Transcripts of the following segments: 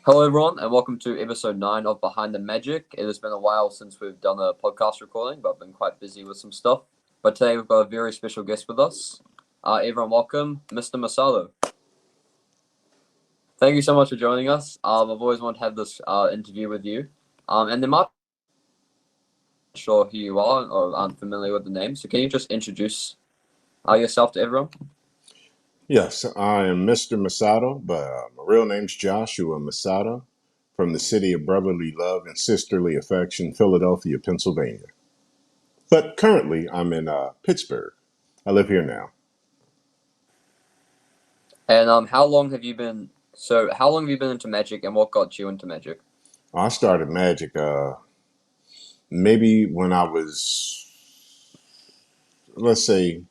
Hello, everyone, and welcome to episode 9 of Behind the Magic. It has been a while since we've done a podcast recording, but I've been quite busy with some stuff. But today we've got a very special guest with us. Everyone, welcome, Mr Messado. Thank you so much for joining us. I've always wanted to have this interview with you. And there might be sure who you are or aren't familiar with the name, so can you just introduce yourself to everyone? Yes, I am Mr. Messado, but my real name's Joshua Messado from the city of brotherly love and sisterly affection, Philadelphia, Pennsylvania. But currently, I'm in Pittsburgh. I live here now. And how long have you been? So, how long have you been into magic, and what got you into magic? I started magic maybe when I was, let's say,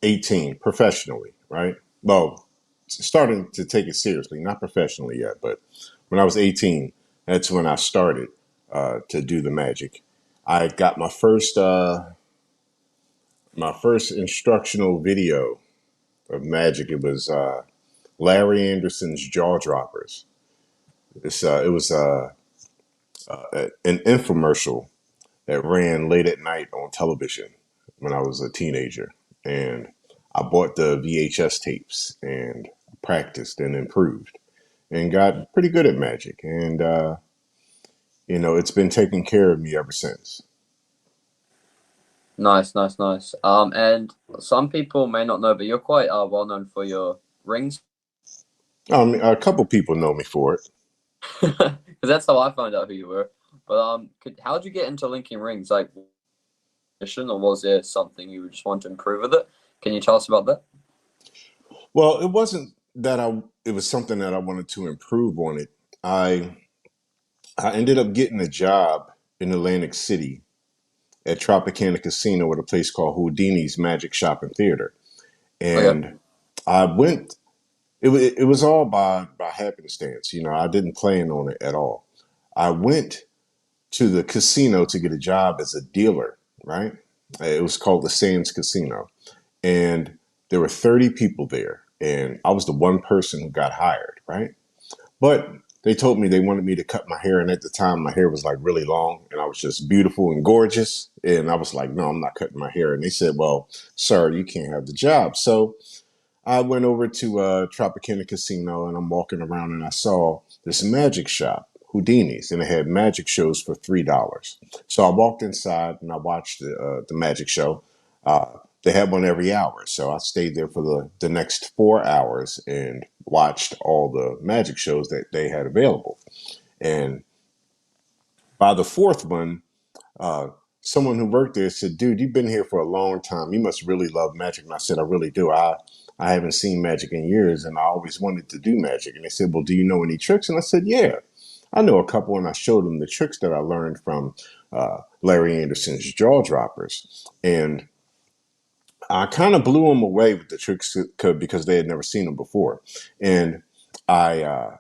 18, professionally, right? Well, starting to take it seriously, not professionally yet, but when I was 18, that's when I started to do the magic. I got my first instructional video of magic. It was Larry Anderson's Jaw Droppers. It was an infomercial that ran late at night on television when I was a teenager, and I bought the VHS tapes and practiced and improved and got pretty good at magic. And it's been taking care of me ever since. Nice, nice, nice. And some people may not know, but you're quite well known for your rings, A couple people know me for it. because that's how I found out who you were. But how did you get into linking rings? Like, or was there something you just want to improve with it? Can you tell us about that? Well, it wasn't that it was something that I wanted to improve on it. I I ended up getting a job in Atlantic City at Tropicana Casino at a place called Houdini's Magic Shop and Theater. Okay, And I went, it was all by happenstance. I didn't plan on it at all. I went to the casino to get a job as a dealer, right? It was called the Sands Casino. And there were 30 people there. And I was the one person who got hired, right? But they told me they wanted me to cut my hair. And at the time, my hair was like really long and I was just beautiful and gorgeous. And I was like, no, I'm not cutting my hair. And they said, well, sir, you can't have the job. So I went over to Tropicana Casino and I'm walking around and I saw this magic shop, Houdini's, and it had magic shows for $3. So I walked inside and I watched the magic show. They had one every hour. So I stayed there for the next 4 hours and watched all the magic shows that they had available. And by the fourth one, uh, someone who worked there said, dude, you've been here for a long time. You must really love magic. And I said, I really do. I haven't seen magic in years and I always wanted to do magic. And they said, well, do you know any tricks? And I said, yeah, I know a couple. And I showed them the tricks that I learned from Larry Anderson's Jaw Droppers. And I kind of blew them away with the tricks because they had never seen them before. And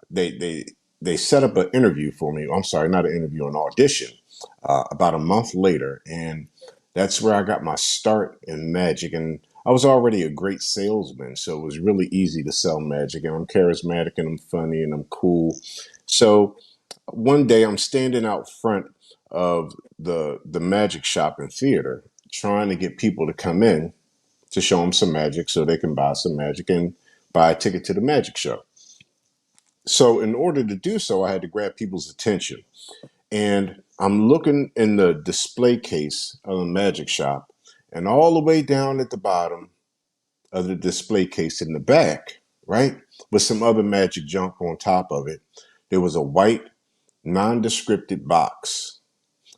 they set up an interview for me. I'm sorry, not an interview, an audition about a month later. And that's where I got my start in magic. And I was already a great salesman, so it was really easy to sell magic. And I'm charismatic and I'm funny and I'm cool. So one day I'm standing out front of the magic shop and theater trying to get people to come in to show them some magic so they can buy some magic and buy a ticket to the magic show. So in order to do so, I had to grab people's attention. And I'm looking in the display case of the magic shop, and all the way down at the bottom of the display case in the back, right, with some other magic junk on top of it, there was a white, nondescripted box.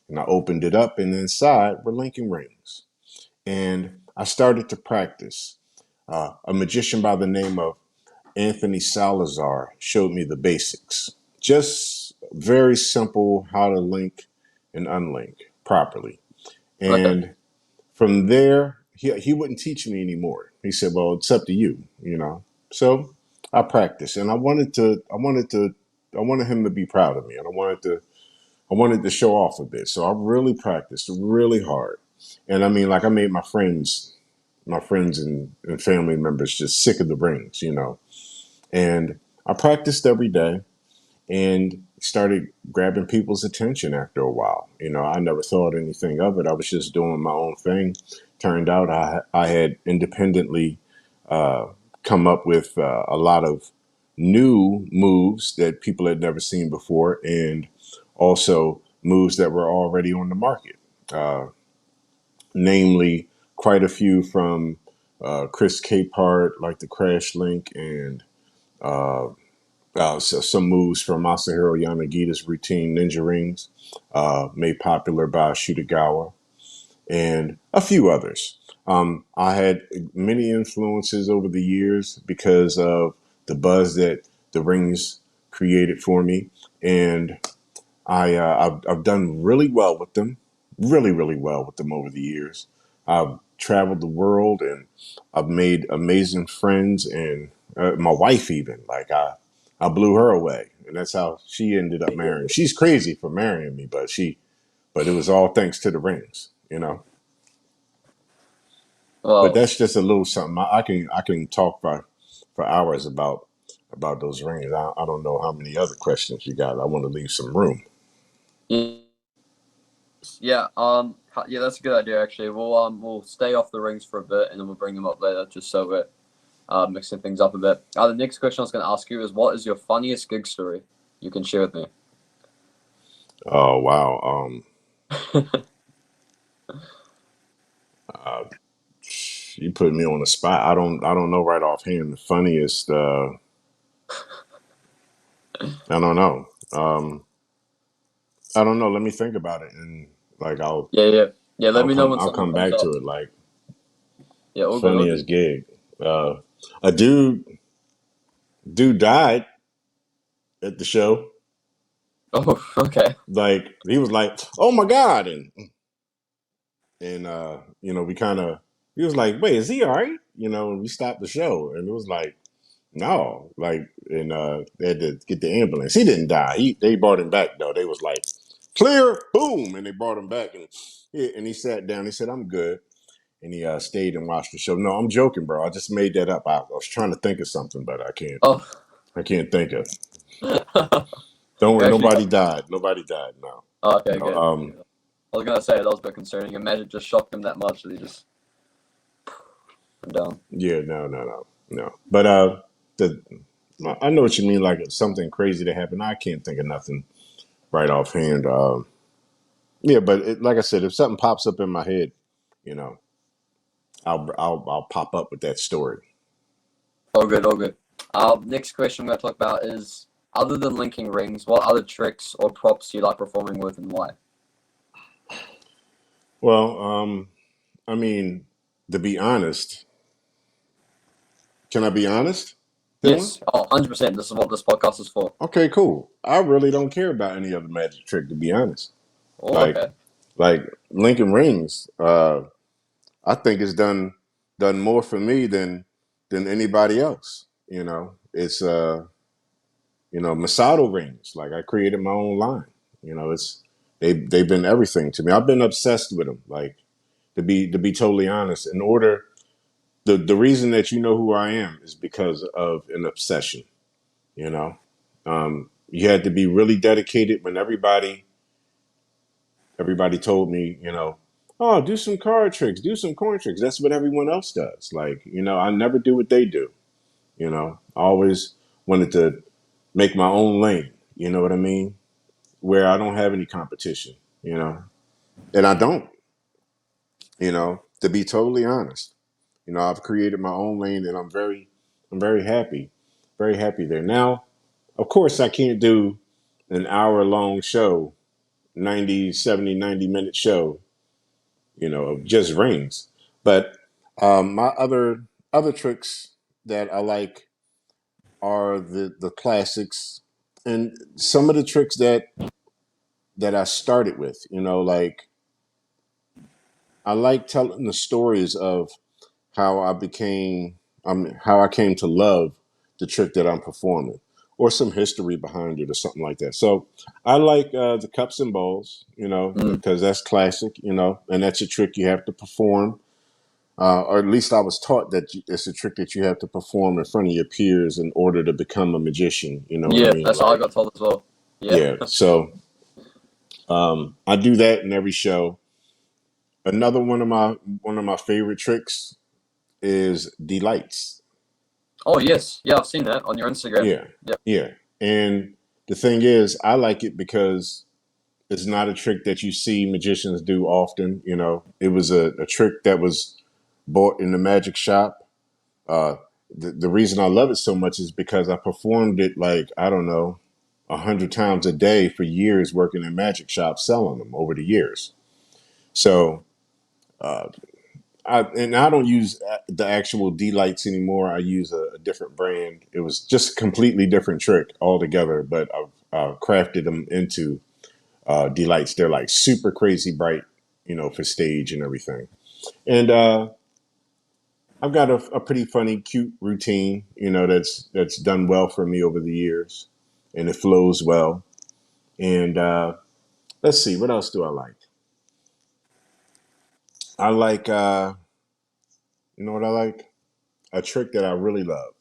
And I opened it up, and inside were linking rings. And I started to practice. A magician by the name of Anthony Salazar showed me the basics. Just very simple how to link and unlink properly. okay, And from there, he wouldn't teach me anymore. He said, well, it's up to you. So I practiced and I wanted him to be proud of me and I wanted to show off a bit. So I really practiced really hard. And I mean, like I made my friends my friends and family members just sick of the rings, you know. And I practiced every day and started grabbing people's attention after a while. You know, I never thought anything of it. I was just doing my own thing. Turned out I had independently uh, come up with a lot of new moves that people had never seen before, and also moves that were already on the market. Uh, Namely, quite a few from Chris Capehart, like the Crash Link, and uh, so some moves from Masahiro Yanagida's routine ninja rings, made popular by Shutagawa, and a few others. I had many influences over the years because of the buzz that the rings created for me, and I've done really well with them, really well with them over the years. I've traveled the world and I've made amazing friends, and my wife even I blew her away, and that's how she ended up marrying. She's crazy for marrying me, but it was all thanks to the rings, you know. But Well, that's just a little something. I can talk for hours about those rings. I don't know how many other questions you got. I want to leave some room. yeah, yeah, that's a good idea actually. We'll stay off the rings for a bit, and then we'll bring them up later, just so we're mixing things up a bit. The next question I was going to ask you is, what is your funniest gig story you can share with me? Oh wow. Uh, you put me on the spot. I don't know right offhand. The funniest. I don't know. I don't know. Let me think about it, and like Yeah, yeah, yeah. Let I'll me know come when I'll something come comes back to up. it. Like Yeah, all good, all funniest good. gig. Uh, a dude died at the show. Oh, okay. Like he was like, "Oh my god!" and you know, we kind of he was like, "Wait, is he all right?" You know, and we stopped the show, and it was like, "No," like, and they had to get the ambulance. He didn't die. They brought him back though. They was like, "Clear, boom," and they brought him back, and he sat down. He said, "I'm good," and he stayed and watched the show. No, I'm joking, bro. I just made that up. I was trying to think of something, but I can't. Oh, I can't think of. Don't you worry, actually. nobody died. Nobody died. No, Oh, okay, no. good. I was gonna say that was a bit concerning. Imagine just shocked him that much that he just went down. Yeah, no. But the I know what you mean. Like something crazy to happen. I can't think of nothing right offhand. Yeah, but like I said, if something pops up in my head, you know, I'll pop up with that story. All good, all good. Next question we're gonna talk about is, other than linking rings, what other tricks or props do you like performing with, and why? Well, I mean, to be honest, can I be honest, Dylan? Yes, oh, 100%. This is what this podcast is for. Okay, cool. I really don't care about any other magic trick, to be honest. Oh, Like, okay. like linking rings. I think it's done more for me than anybody else. You know, it's Messado rings. Like I created my own line. You know, they've been everything to me. I've been obsessed with them. Like to be totally honest, in order the reason that you know who I am is because of an obsession. You know, you had to be really dedicated when everybody told me, oh, do some card tricks, do some coin tricks. That's what everyone else does. Like, I never do what they do. I always wanted to make my own lane. You know what I mean? Where I don't have any competition. And I don't. To be totally honest. I've created my own lane, and I'm very happy, very happy there. Now, of course, I can't do an hour long show, 90, 70, 90-minute show, of just rings. But my other tricks that I like are the classics, and some of the tricks that I started with. Like I like telling the stories of how how I came to love the trick that I'm performing, or some history behind it, or something like that. So I like the cups and bowls, Mm. because that's classic, and that's a trick you have to perform. or at least I was taught that it's a trick that you have to perform in front of your peers in order to become a magician. You know what I Yeah, mean? that's what I Like, got told as well. Yeah. yeah. So I do that in every show. Another one of my favorite tricks is delights. Oh yes, yeah, I've seen that on your Instagram. Yeah, Yep. yeah. And the thing is, I like it because it's not a trick that you see magicians do often. You know, it was a trick that was bought in the magic shop. Uh, the reason I love it so much is because I performed it like, I don't know, 100 times a day for years working in magic shops selling them over the years. So I don't use the actual D lights anymore. I use a different brand. It was just a completely different trick altogether, but I've crafted them into D lights. They're like super crazy bright, for stage and everything. And I've got a pretty funny, cute routine, that's done well for me over the years, and it flows well. And let's see, what else do I like? I like, you know what I like? A trick that I really love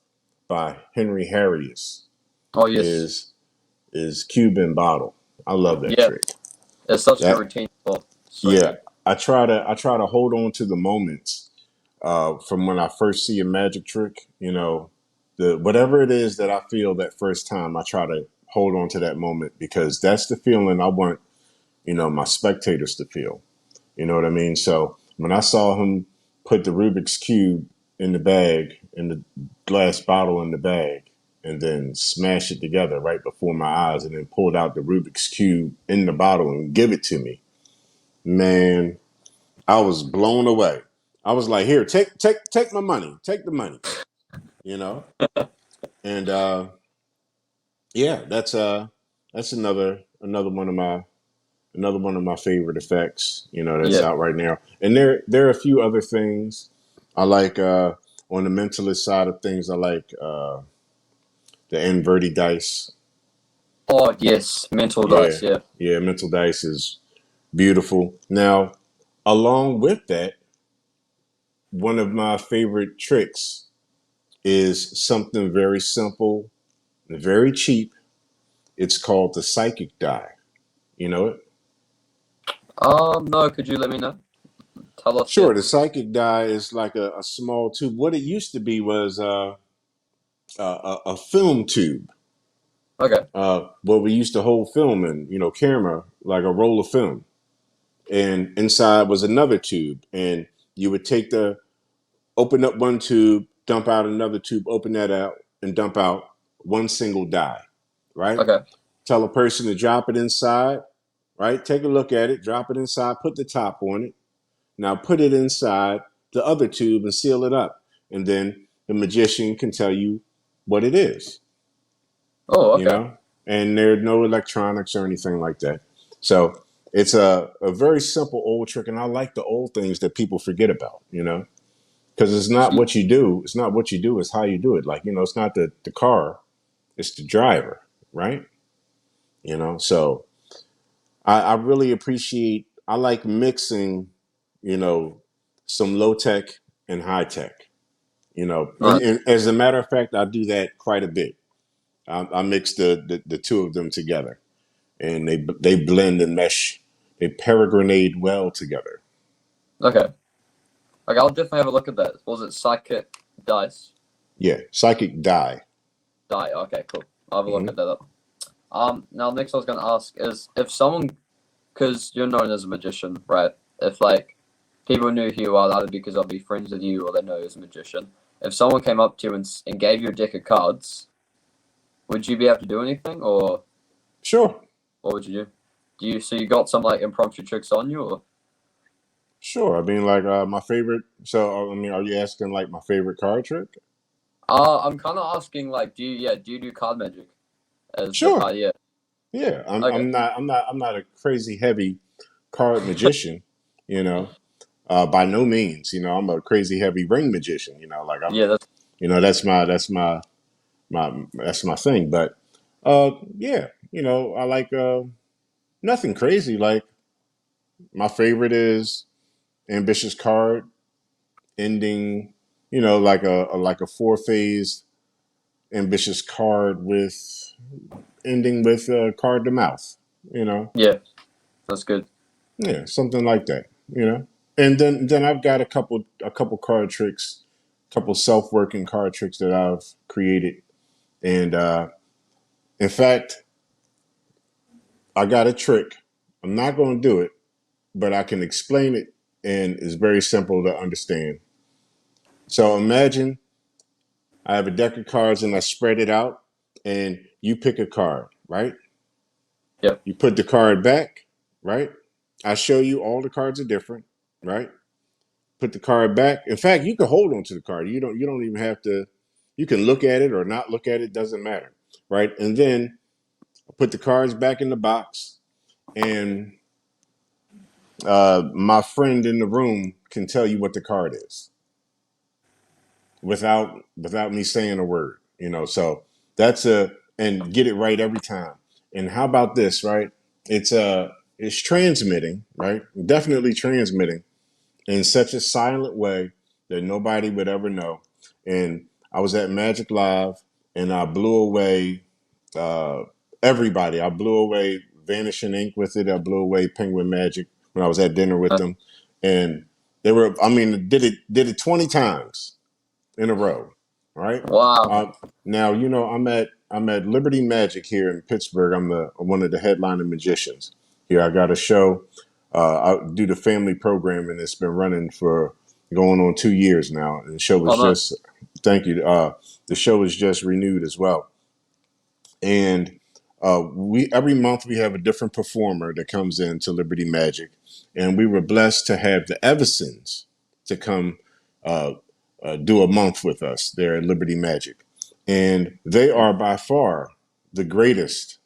by Henry Harrius Oh yes. is Cuban bottle. I love that Yeah, trick. it's such a good That routine. Oh, so yeah, good. I try to hold on to the moments from when I first see a magic trick. The whatever it is that I feel that first time, I try to hold on to that moment because that's the feeling I want my spectators to feel. You know what I mean? So when I saw him put the Rubik's cube in the bag, in the glass bottle in the bag, and then smash it together right before my eyes, and then pulled out the Rubik's cube in the bottle and give it to me, man, I was blown away. I was like, "Here, take my money, take the money," you know. And yeah, that's another one of my favorite effects, that's Yeah. out right now. And there are a few other things I like on the mentalist side of things. I like the inverted dice. Oh yes, mental Yeah, dice. Yeah. yeah, mental dice is beautiful. Now, along with that, one of my favorite tricks is something very simple and very cheap. It's called the psychic die. You know it? No, could you let me know? Tell us. Yeah. Sure. The psychic die is like a small tube. What it used to be was a film tube, Okay. where we used to hold film in, camera, like a roll of film. And inside was another tube. And you would open up one tube, dump out another tube, open that out, and dump out one single die, right? Okay. Tell a person to drop it inside, right? Take a look at it, drop it inside, put the top on it. Now put it inside the other tube and seal it up. And then the magician can tell you what it is, Oh, you okay. know? And there's no electronics or anything like that. So it's a very simple old trick. And I like the old things that people forget about, because it's not So, what you do. It's not what you do, it's how you do it. Like, it's not the car, it's the driver, right? So I really I like mixing, you know, some low tech and high tech, nice. and as a matter of fact, I do that quite a bit. I mix the two of them together, and they blend and mesh. They peregrinate well together. Okay. Okay, I'll definitely have a look at that. Was it psychic dice? Yeah, psychic die. Die. Okay, cool. I'll have a look Hmm. at that up. Now next I was gonna ask is if someone, because you're known as a magician, right? If like people knew who you are, either because they'll be friends with you or they know you as a magician. If someone came up to you and gave you a deck of cards, would you be able to do anything, or Sure, what would you do? So you got some like impromptu tricks on you, or? sure. I mean, like my favorite. So, I mean, are you asking like my favorite card trick? I'm kind of asking like, do you do card magic as the Sure. card? Yeah. Yeah, I'm. Okay. I'm not a crazy heavy card magician. You know, by no means. I'm a crazy heavy ring magician. Like Yeah. That's that's my thing. But yeah, I like nothing crazy. Like my favorite is ambitious card ending, like a four-phase ambitious card with ending with a card to mouth, you know. Yeah, that's good. Yeah, something like that. And then I've got a couple card tricks, couple self-working card tricks that I've created. And in fact, I got a trick. I'm not going to do it, but I can explain it, and it's very simple to understand. So imagine I have a deck of cards and I spread it out, and you pick a card, right? Yep. You put the card back, right? I show you all the cards are different, right? Put the card back. In fact, you can hold on to the card. You don't even have to. You can look at it or not look at it. Doesn't matter, right? And then put the cards back in the box, and my friend in the room can tell you what the card is without me saying a word. So that's a and get it right every time. And how about this, right? It's transmitting, right? Definitely transmitting in such a silent way that nobody would ever know. And I was at Magic Live, and I blew away uh, everybody. I blew away Vanishing Ink with it. I blew away Penguin Magic when I was at dinner with them, and they were. I mean, did it 20 times in a row, right? Wow. Uh, now I'm at Liberty Magic here in Pittsburgh. I'm the one of the headliner magicians here. I got a show. I do the family program, and it's been running for going on 2 years now. And the show Oh, was nice. just thank you. The show is just renewed as well, and we every month we have a different performer that comes in to Liberty Magic, and we were blessed to have the Eversons to come uh, do a month with us there at Liberty Magic, and they are by far the greatest,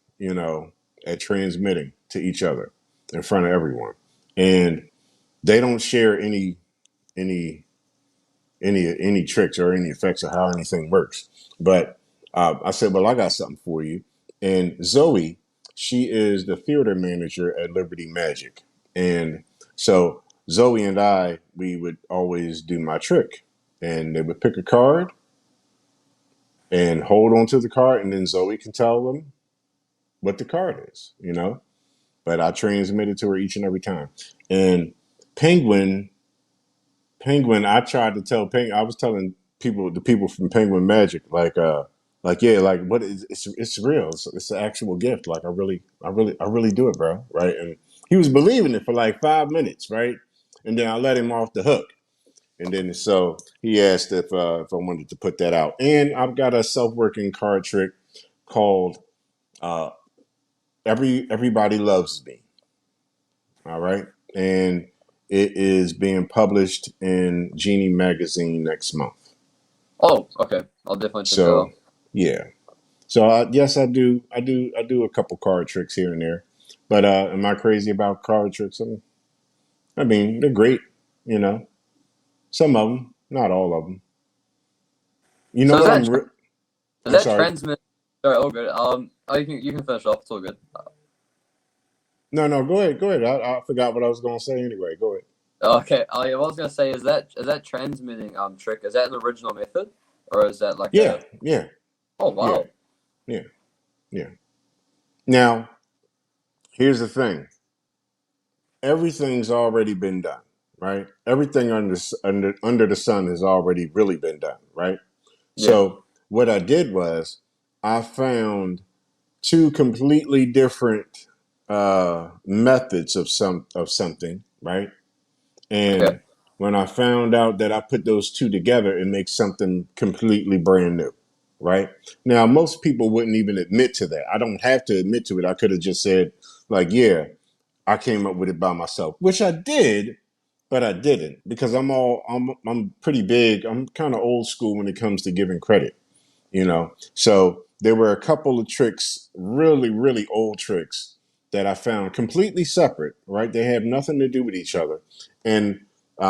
at transmitting to each other in front of everyone, and they don't share any any tricks or any effects of how anything works. But I said, well, I got something for you. And Zoe, she is the theater manager at Liberty Magic. And so Zoe and I, we would always do my trick. And they would pick a card and hold on to the card. And then Zoe can tell them what the card is. But I transmit it to her each and every time. And Penguin I tried to tell Penguin. I was telling the people from Penguin Magic, like yeah, like what is it's real. It's an actual gift. Like I really do it, bro. Right? And he was believing it for like 5 minutes, right? And then I let him off the hook. And then so he asked if I wanted to put that out. And I've got a self-working card trick called uh, Everybody Loves Me. All right. And it is being published in Genie magazine next month. Oh, okay. I'll definitely check that So out. yeah. So yes, I do a couple card tricks here and there. But am I crazy about card tricks? I mean, they're great. You know, some of them, not all of them. You know So what? is I'm that sorry. transmit? Sorry, all good. Oh, you can finish off. It's all good. No, no, go ahead, go ahead. I forgot what I was going to say anyway. Go ahead. Okay. Oh, yeah. What I was gonna say is that transmitting trick? Is that an original method, or is that like Yeah, a? yeah, Oh, yeah, wow. yeah, yeah. Now, here's the thing. Everything's already been done, right? Everything under the sun has already really been done, right? Yeah. So what I did was I found two completely different methods of something, right? Okay. And when I found out that I put those two together, it makes something completely brand new, right? Now, most people wouldn't even admit to that. I don't have to admit to it. I could have just said, like, yeah, I came up with it by myself, which I did, but I didn't because I'm pretty big. I'm kind of old school when it comes to giving credit. So there were a couple of tricks, really, really old tricks that I found completely separate, right? They have nothing to do with each other. And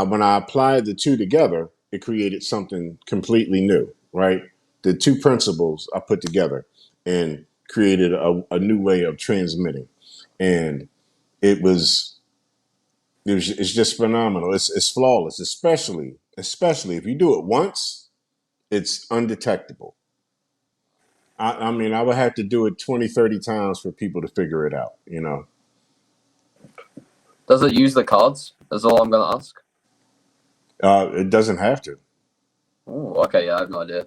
when I applied the two together, it created something completely new, right? The two principles I put together and created a new way of transmitting. And it was it's just phenomenal. It's flawless, especially especially if you do it once, it's undetectable. I mean, I would have to do it 20, 30 times for people to figure it out, you know. Does it use the cards? That's all I'm gonna ask. It doesn't have to. Oh, okay, yeah, I have no idea.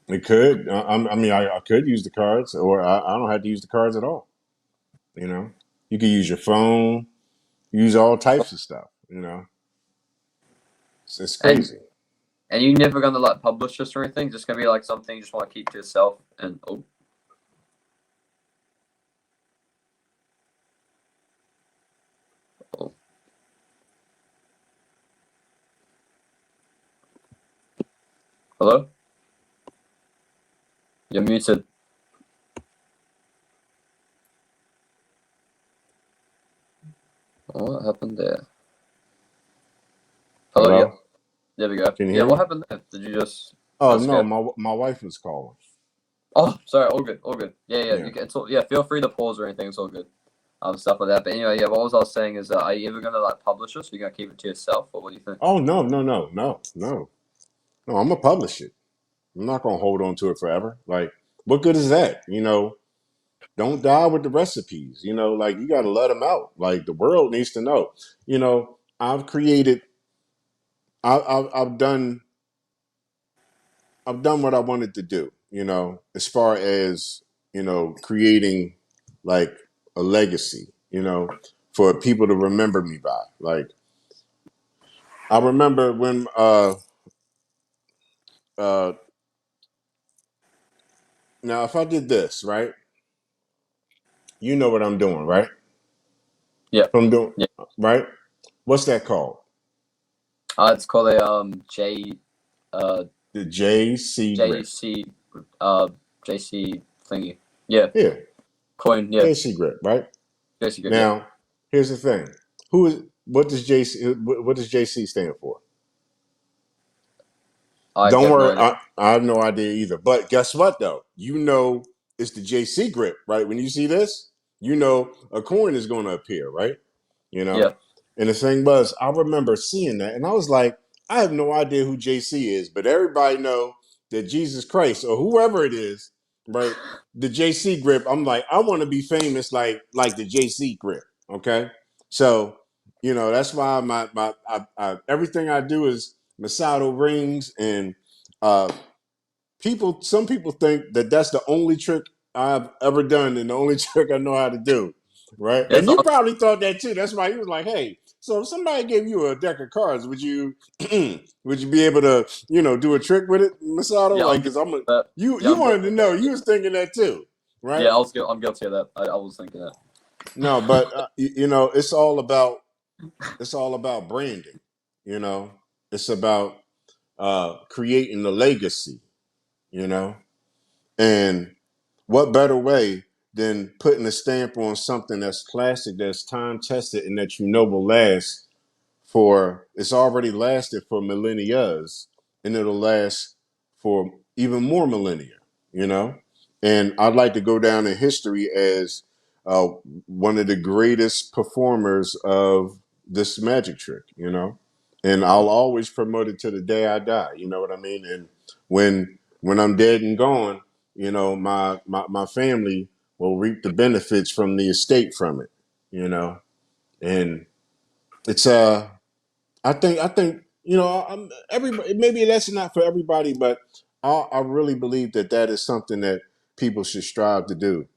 It could. I mean, I could use the cards, or I don't have to use the cards at all. You know, you can use your phone, use all types of stuff. You know, it's and crazy. and you never gonna like publish this or anything? Just gonna be like something you just want to keep to yourself and oh, hello? You're muted. What happened there? Hello, yeah. Hello, There we go. can you Yeah, hear what me? happened there? Did you just Oh no, disappear? my wife was calling. Oh, sorry, all good, all good. Yeah, yeah, Yeah. you can, it's all, yeah, feel free to pause or anything, it's all good. Stuff like that. But anyway, yeah, what was I was saying is, are you ever gonna like publish this? Or you gonna keep it to yourself, or what do you think? Oh no, no, no, no, no, no. I'm gonna publish it. I'm not gonna hold on to it forever. Like, what good is that? You know, don't die with the recipes. You know, like you got to let them out. Like the world needs to know. You know, I've created. I've done. I've done what I wanted to do. You know, as far as creating like a legacy. You know, for people to remember me by. Like I remember when uh now if I did this right, you know what I'm doing, right? Yeah, I'm doing yeah. right. What's that called? It's called a uh The JC grip. JC uh JC thingy. Yeah, Yeah, coin. Yeah, JC grip, right? JC good. Yeah, Now, here's the thing. Who is what does JC what does JC stand for? I Don't have no worry, idea. I have no idea either. But guess what though? You know it's the JC grip, right? When you see this, you know a coin is going to appear, right? You know? Yeah, And the thing was, I remember seeing that and I was like, I have no idea who JC is, but everybody know that Jesus Christ or whoever it is, right? The JC grip, I'm like, I want to be famous like the JC grip, okay? So, you know, that's why everything I do is Messado rings and uh some people think that that's the only trick I've ever done and the only trick I know how to do, right? yeah. And you So probably thought that too. That's why he was like, "Hey, so if somebody gave you a deck of cards, would you would you be able to, do a trick with it, Masato? yeah, Like, I'm guilty because I'm a of that. Yeah, you I'm wanted guilty to of know. that. You was thinking that too, right? Yeah, I'm guilty of that. I was thinking that. No, but it's all about branding. You know, it's about creating a legacy. You know, and what better way than putting a stamp on something that's classic, that's time tested, and that you know will last for it's already lasted for millennias and it'll last for even more millennia, you know? And I'd like to go down in history as uh, one of the greatest performers of this magic trick, you know? And I'll always promote it to the day I die, you know what I mean? And when I'm dead and gone, my family will reap the benefits from the estate from it, you know? And it's I think everybody. Maybe that's not for everybody, but I really believe that is something that people should strive to do.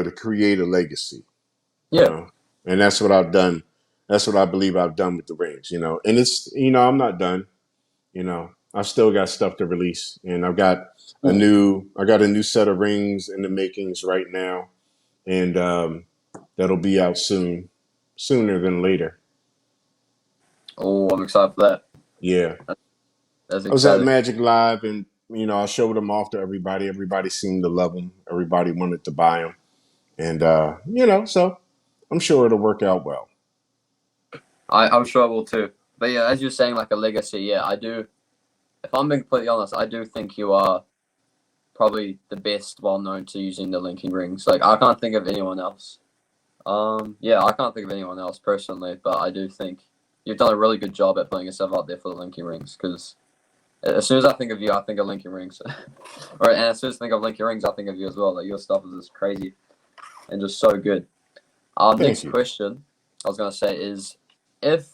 To create a legacy. You Yeah. know, and that's what I've done. That's what I believe I've done with the rings. And it's I'm not done. I still got stuff to release, and Ooh. I got a new set of rings in the makings right now, and that'll be out soon, sooner than later. Oh, I'm excited for that. Yeah. That's I was at exciting. Magic Live and I showed them off to everybody. Everybody seemed to love them. Everybody wanted to buy them, and so I'm sure it'll work out well. I'm sure I will too. But yeah, as you're saying, like a legacy, yeah, I do. If I'm being completely honest, I do think you are probably the best well known to using the linking rings. Like I can't think of anyone else. Yeah, I can't think of anyone else personally, but I do think you've done a really good job at putting yourself out there for the Linky Rings. Because as soon as I think of you, I think of Linky Rings. And as soon as I think of Linky Rings, I think of you as well. Like your stuff is just crazy and just so good. Thank Next you. question I was gonna say is, if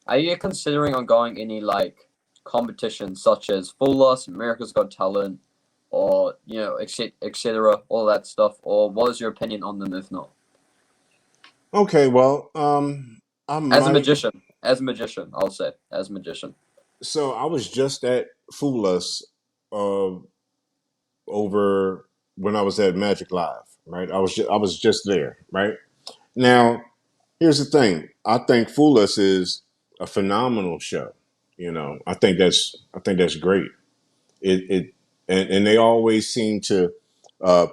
are you considering on going any like competitions such as Full Loss, America's Got Talent, or etc., all that stuff, or what is your opinion on them if not? Okay, well, I As a might. magician, I'll say as a magician. So I was just at Fool Us uh, over when I was at Magic Live, right? I was just there, right? Now, here's the thing. I think Fool Us is a phenomenal show. I think that's great. It and they always seem to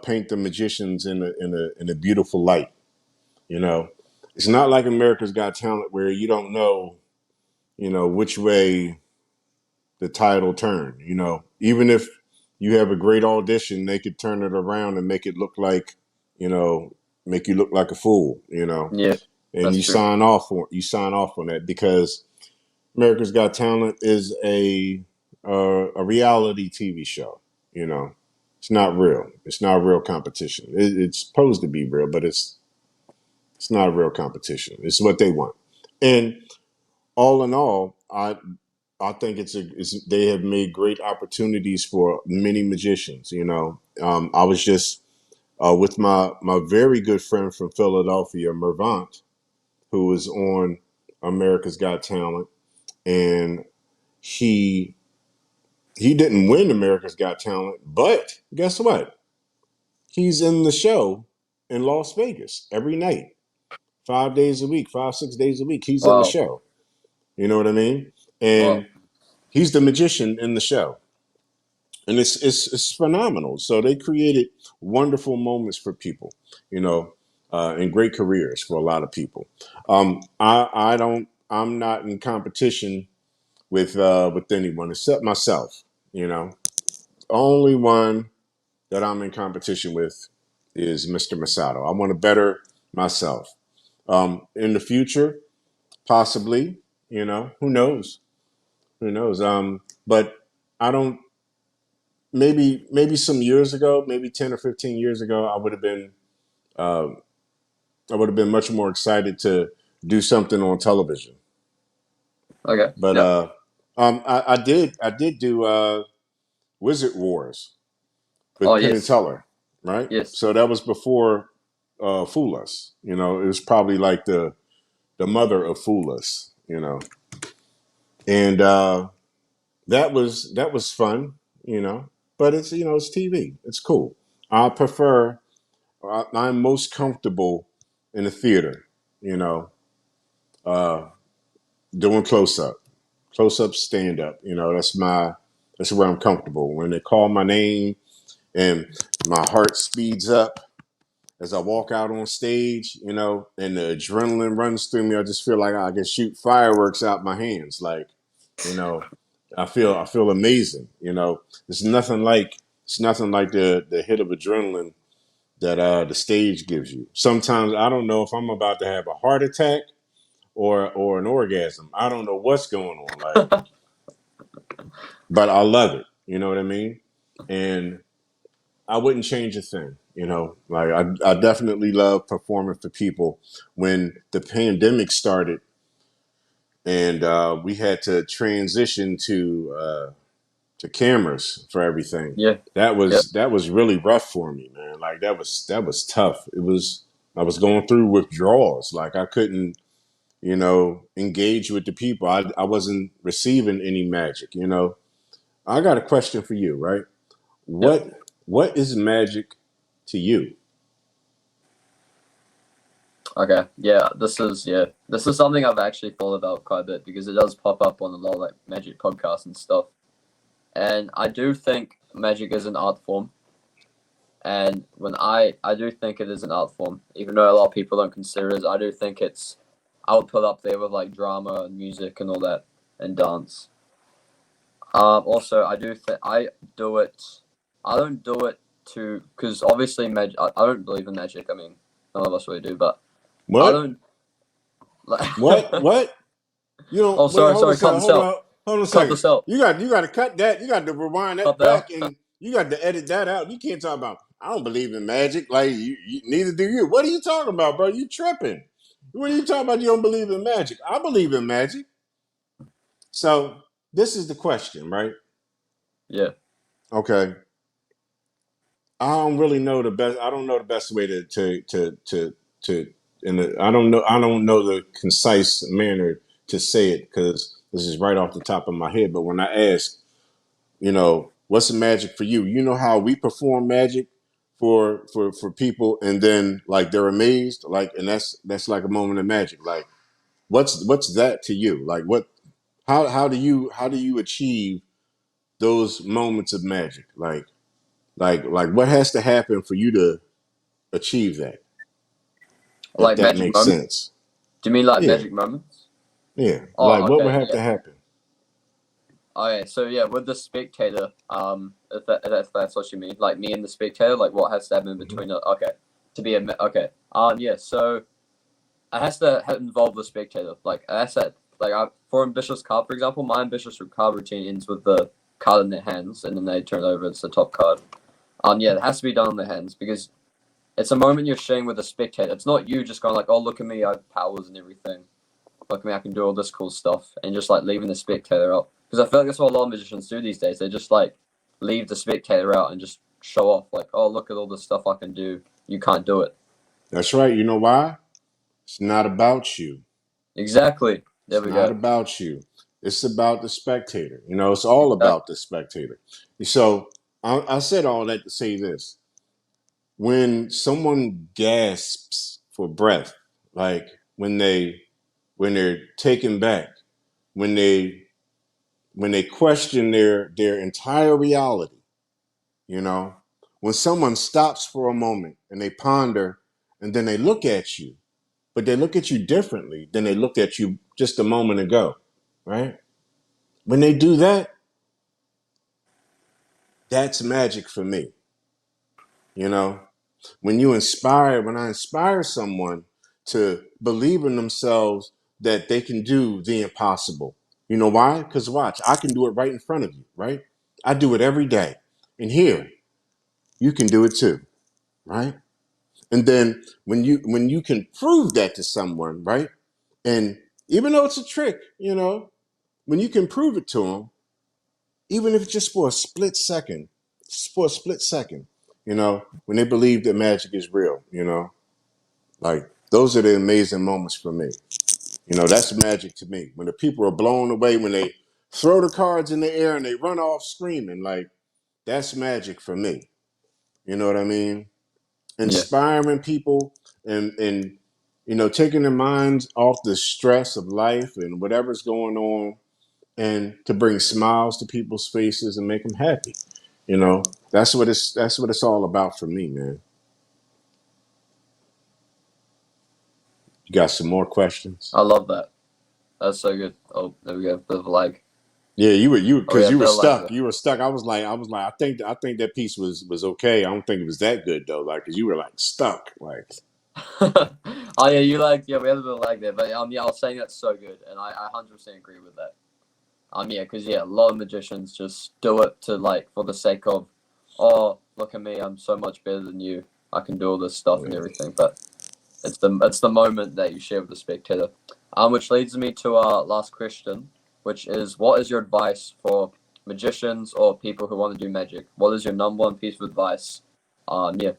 paint the magicians in a beautiful light. You know, it's not like America's Got Talent where you don't know, which way the title turn. Even if you have a great audition, they could turn it around and make it look like, you know, make you look like a fool. Yeah, And that's true. you sign off on that because America's Got Talent is a reality TV show. You know, it's not real. It's not real competition. It's supposed to be real, but it's not a real competition. It's what they want. And all in all, I think they have made great opportunities for many magicians. I was just with my very good friend from Philadelphia, Mervant, who was on America's Got Talent, and he he didn't win America's Got Talent, but guess what? He's in the show in Las Vegas every night, 5 days a week, 6 days a week. He's in the Wow, show. You know what I mean? wow. And he's the magician in the show, and it's phenomenal. So they created wonderful moments for people, and great careers for a lot of people. I don't. I'm not in competition with anyone except myself. Only one that I'm in competition with is Mr. Messado. I want to better myself. In the future, possibly. Who knows? Who knows? But I don't. Maybe some years ago, maybe 10 or 15 years ago, uh, I would have been much more excited to do something on television. Okay, But yep. I did do Wizard Wars Oh with Penn and yes, Teller, right? yes. So that was before Fool Us. It was probably like the mother of Fool Us. And that was fun. You know, but it's TV. It's cool. I prefer. I'm most comfortable in the theater. You know, uh, doing close up, stand up. That's where I'm comfortable. When they call my name and my heart speeds up as I walk out on stage, and the adrenaline runs through me, I just feel like I can shoot fireworks out my hands. Like, you know, I feel amazing. It's nothing like the hit of adrenaline that the stage gives you. Sometimes I don't know if I'm about to have a heart attack or an orgasm. I don't know what's going on. Like, but I love it. You know what I mean? And I wouldn't change a thing. Like I definitely love performing for people. When the pandemic started and we had to transition to cameras for everything, Yeah, that yep. was that was really rough for me, man. Like that was tough. I was going through withdrawals. Like I couldn't, engage with the people. I wasn't receiving any magic. I got a question for you, right? Yep. What is magic to you? Okay. This is something I've actually thought about quite a bit because it does pop up on a lot of like magic podcasts and stuff. And I do think magic is an art form. And when I do think it is an art form, even though a lot of people don't consider it, I do think I would put up there with like drama and music and all that and dance. Also, I do think I do it. I don't do it to because obviously magic. I don't believe in magic. I mean, none of us really do, but I What? don't like. What? What? You don't Oh, wait. sorry, Hold on a sorry. Cut second. this Hold out. on. Hold on a Cut second. this out. You got to cut that. You got to rewind Cut that that back, out. and you got to edit that out. You can't talk about. I don't believe in magic. Like neither do you. What are you talking about, bro? You tripping? What are you talking about? You don't believe in magic? I believe in magic. So this is the question, right? Yeah. Okay. I don't really know the best. I don't know the best way to. And I don't know the concise manner to say it because this is right off the top of my head. But when I ask, what's the magic for you? You know how we perform magic for people, and then like they're amazed, like, and that's like a moment of magic. Like, what's that to you? Like, what? How do you achieve those moments of magic? Like what has to happen for you to achieve that, if Like that magic makes moments. sense? Do you mean like Yeah, magic moments? yeah. Like Oh, what would okay. have Yeah. to happen? Okay. So yeah, with the spectator, if that's what you mean, like me and the spectator, like what has to happen in Hmm. between it? Okay. To be okay. Yeah. So it has to involve the spectator. Like that's it. Like for ambitious card, for example, my ambitious card routine ends with the card in their hands, and then they turn it over. It's the top card. Yeah, it has to be done in their hands because it's a moment you're sharing with a spectator. It's not you just going like, "Oh, look at me, I have powers and everything. Look at me, I can do all this cool stuff," and just like leaving the spectator out. Because I feel like that's what a lot of magicians do these days. They just like leave the spectator out and just show off, like, "Oh, look at all this stuff I can do. You can't do it." That's right. You know why? It's not about you. Exactly. There It's we not go. about you. It's about the spectator. It's all Exactly. about the spectator. So I said all that to say this: when someone gasps for breath, like when they're taken back, when they question their entire reality, you know, when someone stops for a moment and they ponder and then they look at you, but they look at you differently than they looked at you just a moment ago, right? When they do that, that's magic for me, you know? When I inspire someone to believe in themselves that they can do the impossible. You know why? Because watch, I can do it right in front of you, right? I do it every day. And here, you can do it too, right? And then when you can prove that to someone, right? And even though it's a trick, when you can prove it to them, even if it's just for a split second, just for a split second, when they believe that magic is real, like those are the amazing moments for me. That's magic to me. When the people are blown away, when they throw the cards in the air and they run off screaming, like that's magic for me. You know what I mean? Yeah. Inspiring people and taking their minds off the stress of life and whatever's going on and to bring smiles to people's faces and make them happy. That's what it's all about for me, man. You got some more questions? I love that. That's so good. Oh, there we go. Bit of a lag. Yeah, you Oh, yeah, because a you were bit of lag stuck. there. You were stuck. I was like, I think that piece was okay. I don't think it was that good though. Like, cause you were like stuck. Like, Oh yeah, you like yeah, we had a bit of lag there, but yeah, I was saying that's so good, and I 100% agree with that. Yeah, because yeah, a lot of magicians just do it to like for the sake of, oh, look at me, I'm so much better than you. I can do all this stuff and yeah. everything, but it's the moment that you share with the spectator. Which leads me to our last question, which is, what is your advice for magicians or people who want to do magic? What is your number one piece of advice? Yeah,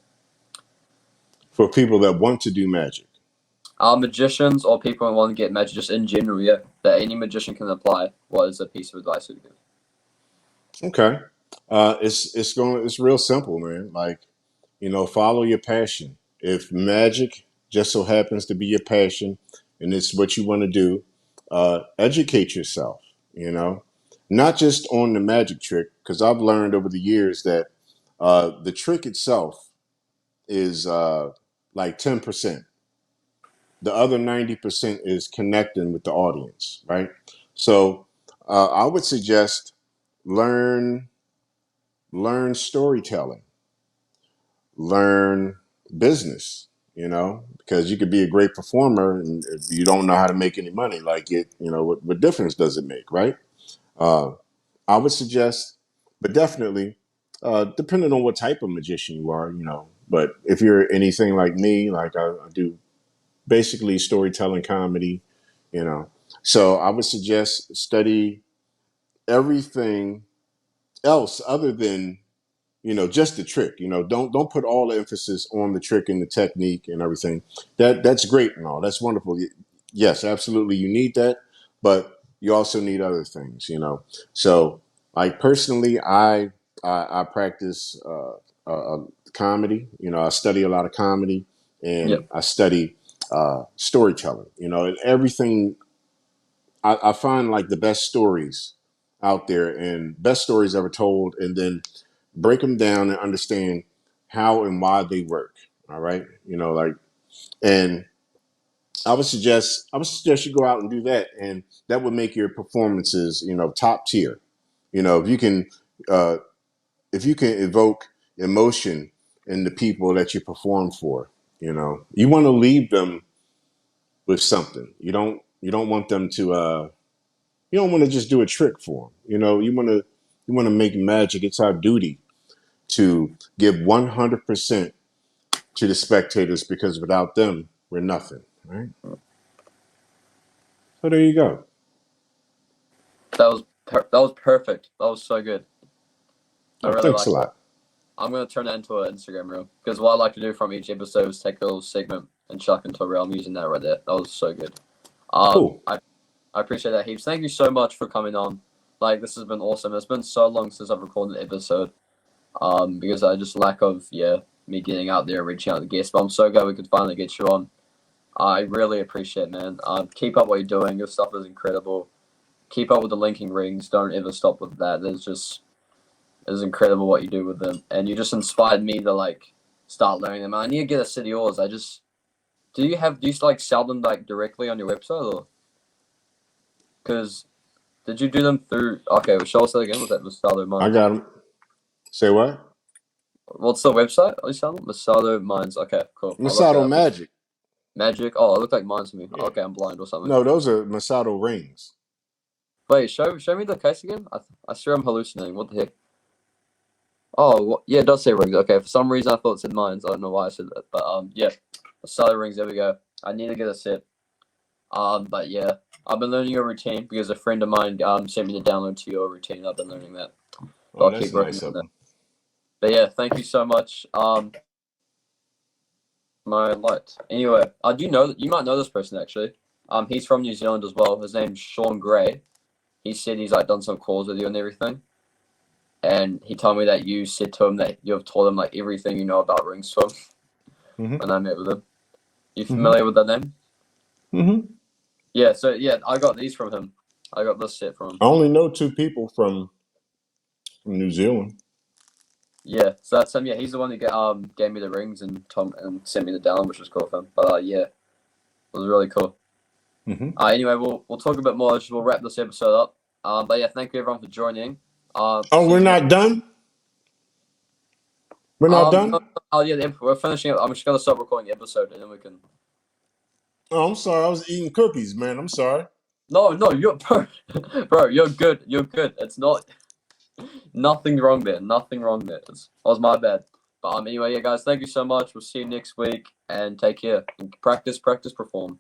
For people that want to do magic. magicians or people who want to get magic just in general, yeah, that any magician can apply. What is a piece of advice you'd give? Okay. It's real simple, man. Like, follow your passion. If magic just so happens to be your passion and it's what you want to do, educate yourself, not just on the magic trick, because I've learned over the years that the trick itself is like 10%. The other 90% is connecting with the audience, right? So I would suggest learn learn storytelling, learn business, because you could be a great performer and if you don't know how to make any money, like what difference does it make, right? Uh, I would suggest, but definitely, depending on what type of magician you are, but if you're anything like me, like I do basically storytelling comedy, you know, so I would suggest study everything else other than just the trick. Don't put all the emphasis on the trick and the technique and everything. That's great and all. That's wonderful. Yes, absolutely. You need that, but you also need other things. So, like personally, I practice comedy. I study a lot of comedy, and Yep. I study storytelling. And everything. I find like the best stories out there and best stories ever told, and then break them down and understand how and why they work. All right. And I would suggest you go out and do that. And that would make your performances, top tier. You know, if you can, uh, if you can evoke emotion in the people that you perform for, you want to leave them with something. You don't want them to, you don't want to just do a trick for them. You want to make magic. It's our duty to give 100% to the spectators because without them, we're nothing, right? So there you go. That was perfect. That was so good. I Oh, really thanks a like that. lot. I'm gonna turn that into an Instagram reel because what I like to do from each episode is take a little segment and chuck into a reel. I'm using that right there. That was so good. Cool. I appreciate that heaps. Thank you so much for coming on. Like this has been awesome. It's been so long since I've recorded an episode. Because I just lack of me getting out there and reaching out to guests. But I'm so glad we could finally get you on. I really appreciate it, man. Keep up what you're doing. Your stuff is incredible. Keep up with the linking rings. Don't ever stop with that. It's incredible what you do with them, and you just inspired me to like start learning them. I need to get a set of yours. Do you like sell them like directly on your website or because did you do them through? Okay, well, show us that again. Was that Messado I Mines? got them. Say what? What's the website? Are you selling Messado Mines? Okay, cool. I'll look that Masato up. Magic. Magic. Oh, it looked like mines to me. Yeah. Okay, I'm blind or something. No, those are Masato rings. Wait, show me the case again. I swear I'm hallucinating. What the heck? Oh, yeah, it does say rings. Okay, for some reason I thought it said mines. I don't know why I said that, but yeah, Messado rings. There we go. I need to get a set. But yeah, I've been learning your routine because a friend of mine sent me the download to your routine. I've been learning that. So Oh, I'll that's keep working nice on of that. them. But yeah, thank you so much. My light. Anyway, do you know that you might know this person actually? He's from New Zealand as well. His name's Sean Gray. He said he's like done some calls with you and everything. And he told me that you said to him that you've told him like everything you know about ring swim Mm-hmm. when I met with him. You Mm-hmm. familiar with that name? Mm-hmm. Yeah, so yeah, I got these from him. I got this set from him. I only know two people from New Zealand. Yeah, so that's him. Yeah, he's the one that gave me the rings and sent me the download, which was cool of him. But yeah, it was really cool. Mm-hmm. Anyway, we'll talk a bit more. We'll wrap this episode up. But yeah, thank you everyone for joining. Oh, See we're you next. not done. We're not No, done. oh yeah, we're finishing up. I'm just gonna stop recording the episode and then we can. Oh, I'm sorry. I was eating cookies, man. I'm sorry. No, you're bro, you're good. You're good. It's not nothing wrong there. Nothing wrong there. That was my bad. But anyway, yeah, guys, thank you so much. We'll see you next week and take care. And practice, practice, perform.